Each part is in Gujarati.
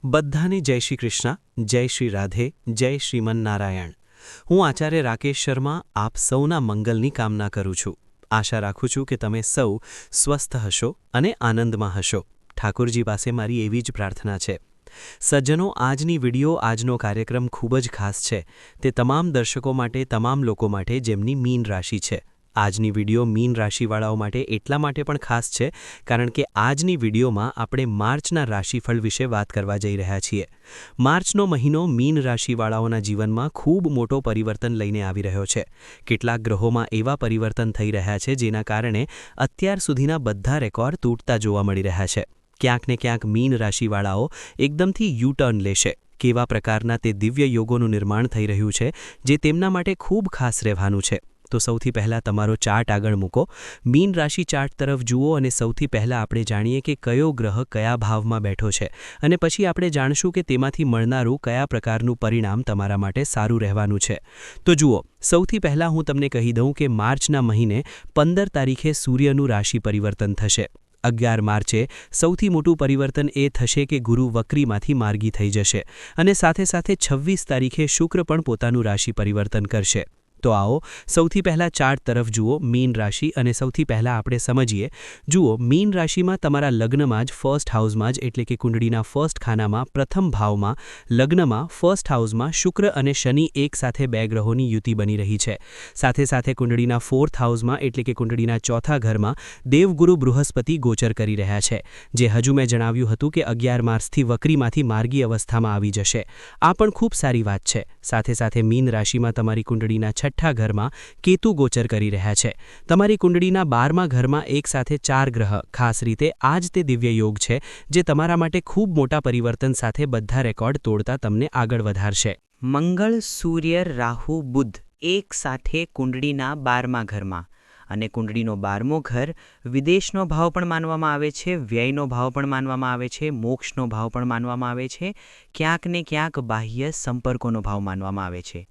બધાને જય શ્રી કૃષ્ણ, જય શ્રી રાધે, જય શ્રીમન નારાયણ। હું આચાર્ય રાકેશ શર્મા આપ સૌના મંગલની કામના કરું છું। આશા રાખું છું કે તમે સૌ સ્વસ્થ હશો અને આનંદમાં હશો। ઠાકોરજી પાસે મારી એવી જ પ્રાર્થના છે। સજ્જનો, આજની વિડિયો, આજનો કાર્યક્રમ ખૂબ જ ખાસ છે। તે તમામ દર્શકો માટે, તમામ લોકો માટે જેમની મીન રાશિ છે। આજની વિડિયો મીન રાશિવાળાઓ માટે એટલા માટે પણ ખાસ છે કારણ કે આજની વિડિયોમાં આપણે માર્ચના રાશિફળ વિશે વાત કરવા જઈ રહ્યા છીએ। માર્ચનો મહિનો મીન રાશિવાળાઓના જીવનમાં ખૂબ મોટો પરિવર્તન લઈને આવી રહ્યો છે। કેટલાક ગ્રહોમાં એવા પરિવર્તન થઈ રહ્યા છે જેના કારણે અત્યાર સુધીના બધા રેકોર્ડ તૂટતા જોવા મળી રહ્યા છે। ક્યાંક ને ક્યાંક મીન રાશિવાળાઓ એકદમથી યુ ટર્ન લેશે। કેવા પ્રકારના તે દિવ્ય યોગોનું નિર્માણ થઈ રહ્યું છે જે તેમના માટે ખૂબ ખાસ રહેવાનું છે। તો સૌથી પહેલાં તમારો ચાર્ટ આગળ મૂકો, મીન રાશિ ચાર્ટ તરફ જુઓ અને સૌથી પહેલાં આપણે જાણીએ કે કયો ગ્રહ કયા ભાવમાં બેઠો છે અને પછી આપણે જાણશું કે તેમાંથી મળનારું કયા પ્રકારનું પરિણામ તમારા માટે સારું રહેવાનું છે। તો જુઓ, સૌથી પહેલાં હું તમને કહી દઉં કે માર્ચના મહિને 15 તારીખે સૂર્યનું રાશિ પરિવર્તન થશે। 11 માર્ચે સૌથી મોટું પરિવર્તન એ થશે કે ગુરુ વક્રીમાંથી માર્ગી થઈ જશે અને સાથે સાથે 26 તારીખે શુક્ર પણ પોતાનું રાશિ પરિવર્તન કરશે। તો આવો સૌથી પહેલાં ચાર્ટ તરફ જુઓ, મીન રાશિ, અને સૌથી પહેલાં આપણે સમજીએ। જુઓ, મીન રાશિમાં તમારા લગ્નમાં જ ફર્સ્ટ હાઉસમાં જ એટલે કે કુંડળીના ફર્સ્ટ ખાનામાં પ્રથમ ભાવમાં લગ્નમાં ફર્સ્ટ હાઉસમાં શુક્ર અને શનિ એક સાથે બે ગ્રહોની યુતિ બની રહી છે। સાથે સાથે કુંડળીના ફોર્થ હાઉસમાં એટલે કે કુંડળીના ચોથા ઘરમાં દેવગુરુ બૃહસ્પતિ ગોચર કરી રહ્યા છે, જે હજુ મેં જણાવ્યું હતું કે 11 માર્ચથી વક્રીમાંથી માર્ગી અવસ્થામાં આવી જશે। આ પણ ખૂબ સારી વાત છે। સાથે સાથે મીન રાશિમાં તમારી કુંડળીના છઠ્ઠા ઘરમાં કેતુ ગોચર કરી રહ્યા છે। તમારી કુંડળીના 12મા ઘરમાં એક સાથે 4 ગ્રહ, ખાસ રીતે આ જ તે દિવ્ય યોગ છે જે તમારા માટે ખૂબ મોટા પરિવર્તન સાથે બધા રેકોર્ડ તોડતા તમને આગળ વધારશે। મંગળ, સૂર્ય, રાહુ, બુધ એક સાથે કુંડળીના 12મા ઘરમાં, અને કુંડળીનો 12મો ઘર વિદેશનો ભાવ પણ માનવામાં આવે છે, વ્યયનો ભાવ પણ માનવામાં આવે છે, મોક્ષનો ભાવ પણ માનવામાં આવે છે, ક્યાંક ને ક્યાંક બાહ્ય સંપર્કોનો ભાવ માનવામાં આવે છે।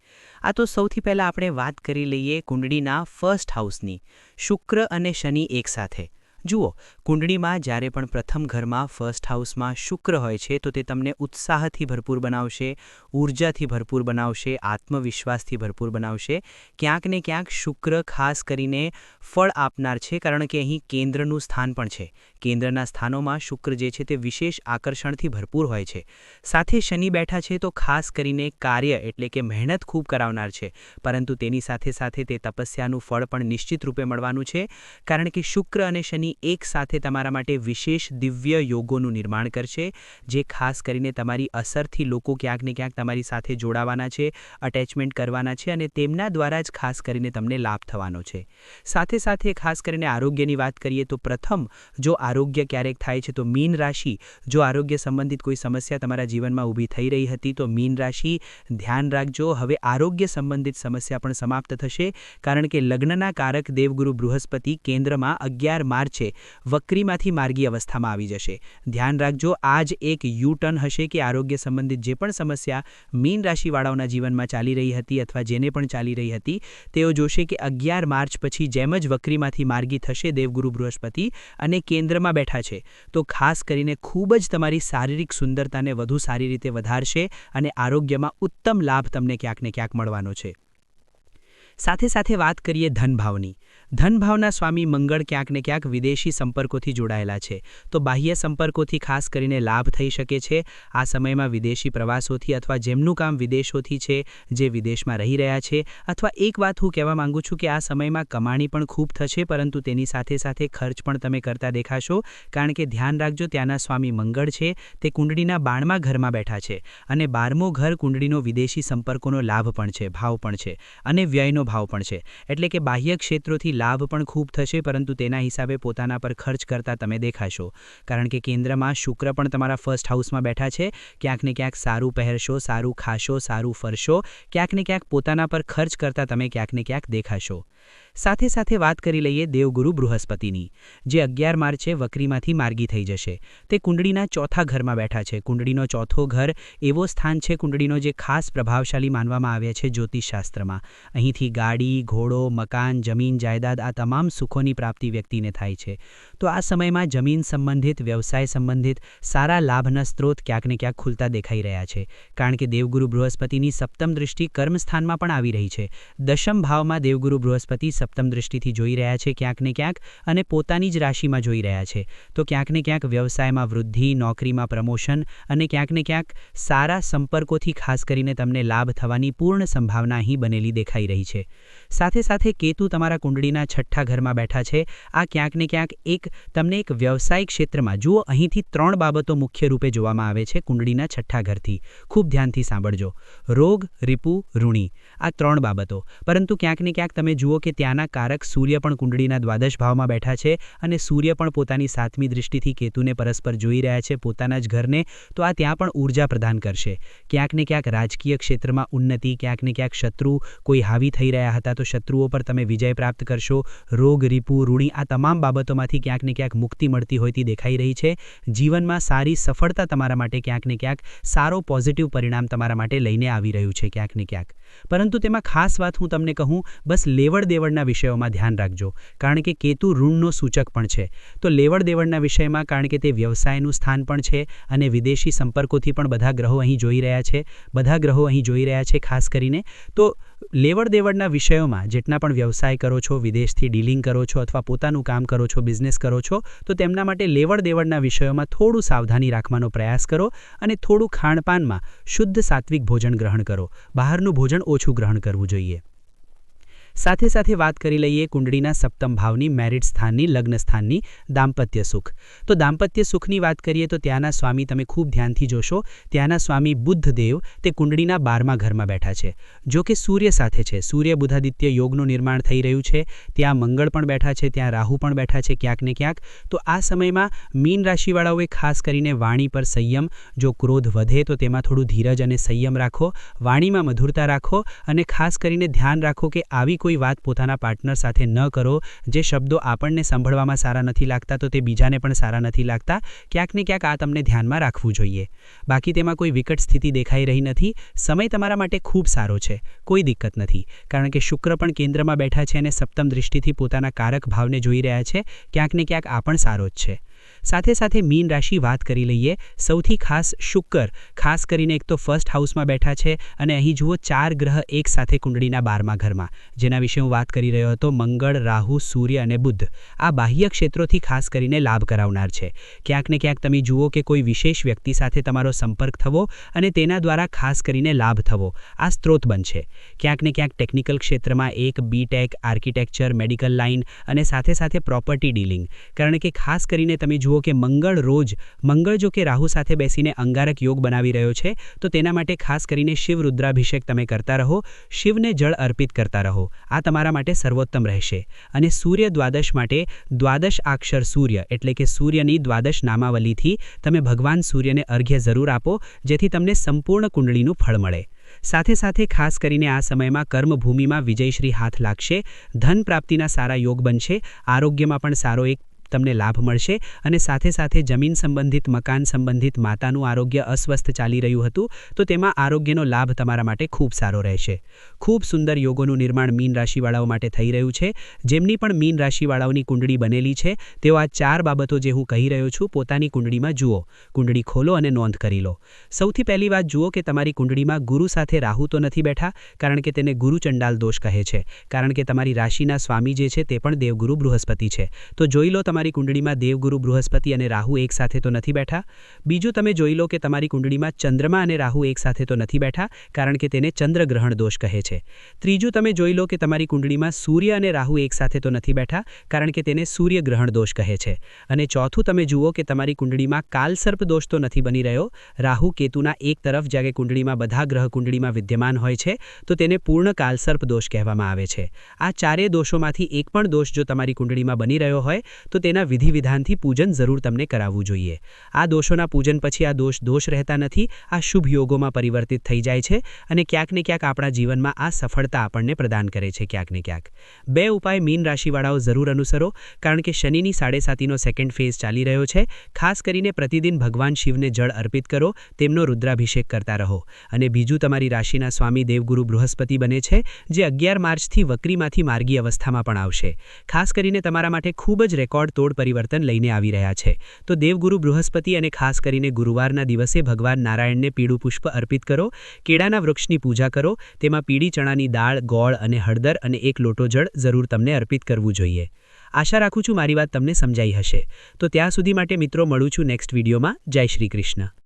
આ તો સૌથી પહેલાં આપણે વાત કરી લઈએ કુંડળીના ફર્સ્ટ હાઉસની, શુક્ર અને શનિ એક સાથે। જુઓ, કુંડળીમાં જ્યારે પણ પ્રથમ ઘરમાં ફર્સ્ટ હાઉસમાં શુક્ર હોય છે તો તે તમને ઉત્સાહથી ભરપૂર બનાવશે, ઊર્જાથી ભરપૂર બનાવશે, આત્મવિશ્વાસથી ભરપૂર બનાવશે। ક્યાંક ને ક્યાંક શુક્ર ખાસ કરીને ફળ આપનાર છે કારણ કે અહીં કેન્દ્રનું સ્થાન પણ છે। કેન્દ્રના સ્થાનોમાં શુક્ર જે છે તે વિશેષ આકર્ષણથી ભરપૂર હોય છે। સાથે શનિ બેઠા છે તો ખાસ કરીને કાર્ય એટલે કે મહેનત ખૂબ કરાવનાર છે, પરંતુ તેની સાથે સાથે તે તપસ્યાનું ફળ પણ નિશ્ચિત રૂપે મળવાનું છે કારણ કે શુક્ર અને શનિ એક સાથે તમારા માટે વિશેષ દિવ્ય યોગોનું નિર્માણ કરશે, જે ખાસ કરીને તમારી અસરથી લોકો ક્યાંક ને ક્યાંક તમારી સાથે જોડાવાના છે, અટેચમેન્ટ કરવાના છે અને તેમના દ્વારા જ ખાસ કરીને તમને લાભ થવાનો છે। સાથે સાથે ખાસ કરીને આરોગ્યની વાત કરીએ તો પ્રથમ જો આરોગ્ય ક્યારેક થાય છે તો મીન રાશિ, જો આરોગ્ય સંબંધિત કોઈ સમસ્યા તમારા જીવનમાં ઊભી થઈ રહી હતી તો મીન રાશિ ધ્યાન રાખજો, હવે આરોગ્ય સંબંધિત સમસ્યા પણ સમાપ્ત થશે કારણ કે લગ્નના કારક દેવગુરુ બૃહસ્પતિ કેન્દ્રમાં 11 માર્ચે વક્રીમાંથી માર્ગી અવસ્થામાં આવી જશે। ધ્યાન રાખજો, આ જ એક યુ ટર્ન હશે કે આરોગ્ય સંબંધિત જે પણ સમસ્યા મીન રાશિવાળાઓના જીવનમાં ચાલી રહી હતી અથવા જેને પણ ચાલી રહી હતી તેઓ જોશે કે 11 માર્ચ પછી જેમ જ વક્રીમાંથી માર્ગી થશે દેવગુરુ બૃહસ્પતિ અને કેન્દ્રમાં બેઠા છે તો ખાસ કરીને ખૂબ જ તમારી શારીરિક સુંદરતાને વધુ સારી રીતે વધારશે અને આરોગ્યમાં ઉત્તમ લાભ તમને ક્યાંક ને ક્યાંક મળવાનો છે। સાથે સાથે વાત કરીએ ધનભાવની। ધનભાવના સ્વામી મંગળ ક્યાંક ને ક્યાંક વિદેશી સંપર્કોથી જોડાયેલા છે, તો બાહ્ય સંપર્કોથી ખાસ કરીને લાભ થઈ શકે છે। આ સમયમાં વિદેશી પ્રવાસોથી અથવા જેમનું કામ વિદેશોથી છે, જે વિદેશમાં રહી રહ્યા છે, અથવા એક વાત હું કહેવા માંગુ છું કે આ સમયમાં કમાણી પણ ખૂબ થશે પરંતુ તેની સાથે સાથે ખર્ચ પણ તમે કરતા દેખાશો કારણ કે ધ્યાન રાખજો, ત્યાંના સ્વામી મંગળ છે તે કુંડળીના 12મા ઘરમાં બેઠા છે અને 12મો ઘર કુંડળીનો વિદેશી સંપર્કોનો લાભ પણ છે, ભાવ પણ છે અને વ્યયનો ભાવ પણ છે, એટલે કે બાહ્ય ક્ષેત્રોથી લાભ પણ ખૂબ થશે પરંતુ તેના હિસાબે પોતાના પર ખર્ચ કરતા તમે દેખાશો કારણ કે કેન્દ્રમાં શુક્ર પણ તમારા ફર્સ્ટ હાઉસમાં બેઠા છે। ક્યાંક ને ક્યાંક સારું પહેરશો, સારું ખાશો, સારું ફરશો, ક્યાંક ને ક્યાંક પોતાના પર ખર્ચ કરતા તમે ક્યાંક ને ક્યાંક દેખાશો। સાથે સાથે વાત કરી લઈએ દેવગુરુ બૃહસ્પતિની, જે 11 માર્ચે વક્રીમાંથી માર્ગી થઈ જશે. તે કુંડળીના ચોથા ઘરમાં બેઠા છે. કુંડળીનો ચોથો ઘર એવો સ્થાન છે કુંડળીનો જે ખાસ પ્રભાવશાળી માનવામાં આવે છે જ્યોતિષશાસ્ત્રમાં. અહીંથી ગાડી, ઘોડો, મકાન, જમીન, જાયદાદ આ તમામ સુખોની પ્રાપ્તિ વ્યક્તિને થાય છે. તો આ સમયમાં જમીન સંબંધિત, વ્યવસાય સંબંધિત સારા લાભના સ્ત્રોત ક્યાંક ને ક્યાંક ખુલતા દેખાઈ રહ્યા છે. કારણ કે દેવગુરુ બૃહસ્પતિની સપ્તમ દૃષ્ટિ કર્મસ્થાનમાં પણ આવી રહી છે. દશમ ભાવમાં દેવગુરુ બૃહસ્પતિ સપ્તમ દૃષ્ટિથી જોઈ રહ્યા છે ક્યાંક ને ક્યાંક, અને પોતાની જ રાશિમાં જોઈ રહ્યા છે. તો ક્યાંક ને ક્યાંક વ્યવસાયમાં વૃદ્ધિ, નોકરીમાં પ્રમોશન અને ક્યાંક ને ક્યાંક સારા સંપર્કોથી ખાસ કરીને તમને લાભ થવાની પૂર્ણ સંભાવના અહીં બનેલી દેખાઈ રહી છે. સાથે સાથે કેતુ તમારા કુંડળીના છઠ્ઠા ઘરમાં બેઠા છે. આ ક્યાંક ને ક્યાંક તમને એક વ્યવસાયિક ક્ષેત્રમાં જુઓ, અહીંથી 3 બાબતો મુખ્ય રૂપે જોવામાં આવે છે કુંડળીના છઠ્ઠા ઘરથી. ખૂબ ધ્યાનથી સાંભળજો. રોગ, રિપુ, ઋણી, આ 3 બાબતો. પરંતુ ક્યાંક ને ક્યાંક તમે જુઓ કે ત્યાંના કારક સૂર્ય પણ કુંડળીના દ્વાદશ ભાવમાં બેઠા છે, અને સૂર્ય પણ પોતાની 7મી દૃષ્ટિથી કેતુને પરસ્પર જોઈ રહ્યા છે, પોતાના જ ઘરને. તો આ ત્યાં પણ ઊર્જા પ્રદાન કરશે. ક્યાંક ને ક્યાંક રાજકીય ક્ષેત્રમાં ઉન્નતિ, ક્યાંક ને ક્યાંક શત્રુ કોઈ હાવી થઈ રહ્યા હતા તો શત્રુઓ પર તમે વિજય પ્રાપ્ત કરશો. રોગ, રિપુ, ઋણી આ તમામ બાબતોમાંથી ક્યાંક ને ક્યાંક મુક્તિ મળતી હોયતી દેખાઈ રહી છે. જીવનમાં સારી સફળતા તમારા માટે ક્યાંક ને ક્યાંક સારો પોઝિટિવ પરિણામ તમારા માટે લઈને આવી રહ્યું છે ક્યાંક ને ક્યાંક. પરંતુ તેમાં ખાસ વાત હું તમને કહું, બસ લેવડ દેવડના વિષયોમાં ધ્યાન રાખજો. કારણ કે કેતુ ઋણનો સૂચક પણ છે. તો લેવડ દેવડના વિષયમાં, કારણ કે તે વ્યવસાયનું સ્થાન પણ છે અને વિદેશી સંપર્કોથી પણ બધા ગ્રહો અહીં જોઈ રહ્યા છે ખાસ કરીને. તો લેવડ દેવડના વિષયોમાં જેટલા પણ વ્યવસાય કરો છો, વિદેશથી ડીલિંગ કરો છો અથવા પોતાનું કામ કરો છો, બિઝનેસ કરો છો, તો તેમના માટે લેવડ દેવડના વિષયોમાં થોડું સાવધાની રાખવાનો પ્રયાસ કરો અને થોડું ખાણપાનમાં શુદ્ધ સાત્વિક ભોજન ગ્રહણ કરો. બહારનું ભોજન ઓછું ગ્રહણ કરવું જોઈએ. સાથે સાથે વાત કરી લઈએ કુંડળીના સપ્તમ ભાવની, મેરિટ સ્થાનની, લગ્ન સ્થાનની, દાંપત્ય સુખ. તો દાંપત્ય સુખની વાત કરીએ તો ત્યાંના સ્વામી તમે ખૂબ ધ્યાનથી જોશો. ત્યાંના સ્વામી બુદ્ધદેવ તે કુંડળીના 12મા ઘરમાં બેઠા છે. જો કે સૂર્ય સાથે છે. સૂર્ય બુધાદિત્ય યોગનું નિર્માણ થઈ રહ્યું છે. ત્યાં મંગળ પણ બેઠા છે, ત્યાં રાહુ પણ બેઠા છે ક્યાંક ને ક્યાંક. તો આ સમયમાં મીન રાશિવાળાઓએ ખાસ કરીને વાણી પર સંયમ, જો ક્રોધ વધે તો તેમાં થોડું ધીરજ અને સંયમ રાખો. વાણીમાં મધુરતા રાખો અને ખાસ કરીને ધ્યાન રાખો કે આવી કોઈ વાત પોતાના પાર્ટનર સાથે ન કરો. જે શબ્દો આપણને સાંભળવામાં સારા નથી લાગતા તો તે બીજાને પણ સારા નથી લાગતા. ક્યાંક ને ક્યાંક આ તમને ધ્યાનમાં રાખવું જોઈએ. બાકી તેમાં કોઈ વિકટ સ્થિતિ દેખાઈ રહી નથી. સમય તમારા માટે ખૂબ સારો છે, કોઈ દિક્કત નથી. કારણ કે શુક્ર પણ કેન્દ્રમાં બેઠા છે અને સપ્તમ દૃષ્ટિથી પોતાના કારક ભાવને જોઈ રહ્યા છે. ક્યાંક ને ક્યાંક આ પણ સારો જ છે. સાથે સાથે મીન રાશિ વાત કરી લઈએ. સૌથી ખાસ શુક્ર ખાસ કરીને એક તો ફર્સ્ટ હાઉસમાં બેઠા છે અને અહીં જુઓ 4 ગ્રહ એક સાથે કુંડળીના 12મા ઘરમાં, જેના વિશે હું વાત કરી રહ્યો હતો. મંગળ, રાહુ, સૂર્ય અને બુધ આ બાહ્ય ક્ષેત્રોથી ખાસ કરીને લાભ કરાવનાર છે. ક્યાંક ને ક્યાંક તમે જુઓ કે કોઈ વિશેષ વ્યક્તિ સાથે તમારો સંપર્ક થવો અને તેના દ્વારા ખાસ કરીને લાભ થવો આ સ્ત્રોત બનશે. ક્યાંક ને ક્યાંક ટેકનિકલ ક્ષેત્રમાં બીટેક, આર્કિટેક્ચર, મેડિકલ લાઇન અને સાથે સાથે પ્રોપર્ટી ડીલિંગ. કારણ કે ખાસ કરીને તમે જુઓ કે મંગળ જો કે રાહુ સાથે બેસીને અંગારક યોગ બનાવી રહ્યો છે, તો તેના માટે ખાસ કરીને શિવ રુદ્રાભિષેક તમે કરતા રહો, શિવને જળ અર્પિત કરતા રહો. આ તમારા માટે સર્વોત્તમ રહેશે. અને સૂર્ય દ્વાદશ માટે દ્વાદશ અક્ષર સૂર્ય એટલે કે સૂર્યની દ્વાદશ નામાવલીથી તમે ભગવાન સૂર્યને અર્ઘ્ય જરૂર આપો, જેથી તમને સંપૂર્ણ કુંડળીનું ફળ મળે. સાથે સાથે ખાસ કરીને આ સમયમાં કર્મભૂમિમાં વિજયશ્રી હાથ લાગશે. ધન પ્રાપ્તિના સારા યોગ બનશે. આરોગ્યમાં પણ સારો એક તમને લાભ મળશે. અને સાથે સાથે જમીન સંબંધિત, મકાન સંબંધિત, માતાનું આરોગ્ય અસ્વસ્થ ચાલી રહ્યું હતું તો તેમાં આરોગ્યનો લાભ તમારા માટે ખૂબ સારો રહેશે. ખૂબ સુંદર યોગોનું નિર્માણ મીન રાશિવાળાઓ માટે થઈ રહ્યું છે. જેમની પણ મીન રાશિવાળાઓની કુંડળી બનેલી છે તેઓ આ 4 બાબતો જે હું કહી રહ્યો છું પોતાની કુંડળીમાં જુઓ. કુંડળી ખોલો અને નોંધ કરી લો. સૌથી પહેલી વાત જુઓ કે તમારી કુંડળીમાં ગુરુ સાથે રાહુ તો નથી બેઠા, કારણ કે તેને ગુરુ ચંડાલ દોષ કહે છે. કારણ કે તમારી રાશિના સ્વામી જે છે તે પણ દેવગુરુ બૃહસ્પતિ છે. તો જોઈ લો તમારી કુંડળીમાં દેવગુરુ બૃહસ્પતિ અને રાહુ એક સાથે તો નથી બેઠા. બીજું તમે જોઈ લો કે તમારી કુંડળીમાં ચંદ્રમા અને રાહુ એક સાથે તો નથી બેઠા, કારણ કે તેને ચંદ્રગ્રહણ દોષ કહે છે. ત્રીજું તમે જોઈ લો કે તમારી કુંડળીમાં સૂર્ય અને રાહુ એક સાથે તો નથી બેઠા, કારણ કે તેને સૂર્યગ્રહણ દોષ કહે છે. અને ચોથું તમે જુઓ કે તમારી કુંડળીમાં કાલસર્પ દોષ તો નથી બની રહ્યો. રાહુ કેતુના એક તરફ જ્યારે કુંડળીમાં બધા ગ્રહ કુંડળીમાં વિદ્યમાન હોય છે તો તેને પૂર્ણ કાલસર્પ દોષ કહેવામાં આવે છે. આ ચારેય દોષોમાંથી એક પણ દોષ જો તમારી કુંડળીમાં બની રહ્યો હોય તો તેના વિધિ વિધાનથી પૂજન જરૂર તમને કરાવવું જોઈએ. આ દોષોના પૂજન પછી આ દોષ રહેતા નથી, આ શુભ યોગોમાં પરિવર્તિત થઈ જાય છે અને ક્યાંક ને ક્યાંક આપણા જીવનમાં આ સફળતા આપણને પ્રદાન કરે છે. ક્યાંક ને ક્યાંક 2 ઉપાય મીન રાશિવાળાઓ જરૂર અનુસરો, કારણ કે શનિની 7.5નો સેકન્ડ ફેઝ ચાલી રહ્યો છે. ખાસ કરીને પ્રતિદિન ભગવાન શિવને જળ અર્પિત કરો, તેમનો રુદ્રાભિષેક કરતા રહો. અને બીજું, તમારી રાશિના સ્વામી દેવગુરુ બૃહસ્પતિ બને છે, જે 11 માર્ચથી વક્રીમાંથી માર્ગી અવસ્થામાં પણ આવશે. ખાસ કરીને તમારા માટે ખૂબ જ રેકોર્ડ તોડ પરિવર્તન લઈને આવી રહ્યા છે. તો દેવગુરુ બૃહસ્પતિ અને ખાસ કરીને ગુરુવારના દિવસે ભગવાન નારાયણને પીળું પુષ્પ અર્પિત કરો, કેળાના વૃક્ષની પૂજા કરો, તેમાં પીળી ચણાની દાળ, ગોળ અને હળદર અને 1 લોટો જળ જરૂર તમને અર્પિત કરવું જોઈએ. આશા રાખું છું મારી વાત તમને સમજાઈ હશે. તો ત્યાં સુધી માટે મિત્રો મળું છું નેક્સ્ટ વિડીયોમાં. જય શ્રી કૃષ્ણ.